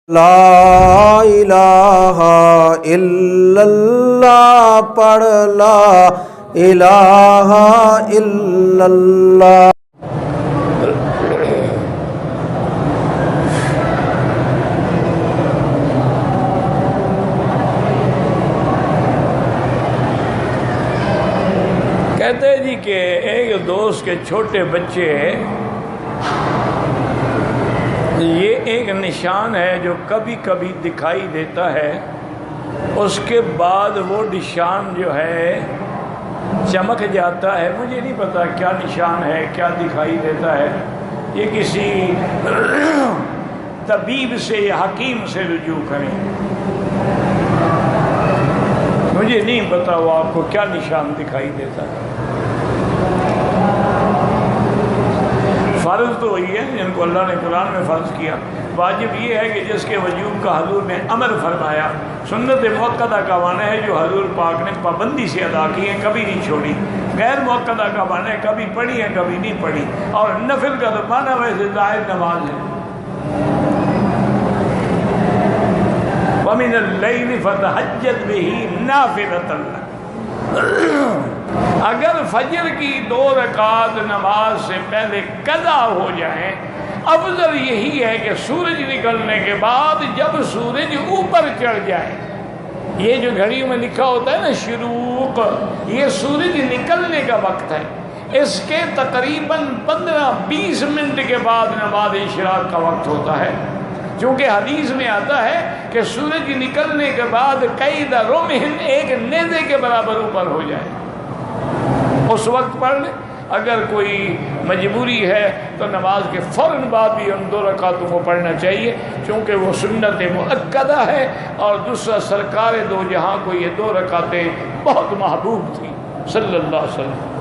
لا الہ الا اللہ پڑھ لا الہ الا اللہ۔ کہتے ہیں جی کہ ایک دوست کے چھوٹے بچے، یہ ایک نشان ہے جو کبھی کبھی دکھائی دیتا ہے، اس کے بعد وہ نشان جو ہے چمک جاتا ہے۔ مجھے نہیں پتا کیا نشان ہے، کیا دکھائی دیتا ہے۔ یہ کسی طبیب سے یا حکیم سے رجوع کریں، مجھے نہیں پتا وہ آپ کو کیا نشان دکھائی دیتا ہے۔ فرض تو وہی ہے جن کو اللہ نے قرآن میں فرض کیا، واجب یہ ہے کہ جس کے وجوب کا حضور نے امر فرمایا۔ سنت مؤکدہ کا معنی ہے جو حضور پاک نے پابندی سے ادا کی ہیں، کبھی نہیں چھوڑی۔ غیر مؤکدہ کا معنی ہے کبھی پڑھی ہے کبھی نہیں پڑھی، اور نفل کا تو معنی ویسے ظاہر نماز ہے۔ وَمِنَ اللَّيْلِ فَتَهَجَّدْ بِهِ نَافِلَةً لَكَ۔ اگر فجر کی 2 رکعات نماز سے پہلے قضا ہو جائیں، افضل یہی ہے کہ سورج نکلنے کے بعد جب سورج اوپر چڑھ جائے، یہ جو گھڑیوں میں لکھا ہوتا ہے نا شروق، یہ سورج نکلنے کا وقت ہے۔ اس کے تقریباً 15-20 منٹ کے بعد نماز اشراق کا وقت ہوتا ہے، چونکہ حدیث میں آتا ہے کہ سورج نکلنے کے بعد قید رمح، ایک نیزے کے برابر اوپر ہو جائے، اس وقت پڑھ لیں۔ اگر کوئی مجبوری ہے تو نماز کے فوراً بعد بھی ان 2 رکعتوں کو پڑھنا چاہیے، چونکہ وہ سنت مؤکدہ ہے، اور دوسرا سرکار دو جہاں کو یہ 2 رکعتیں بہت محبوب تھیں صلی اللہ علیہ وسلم۔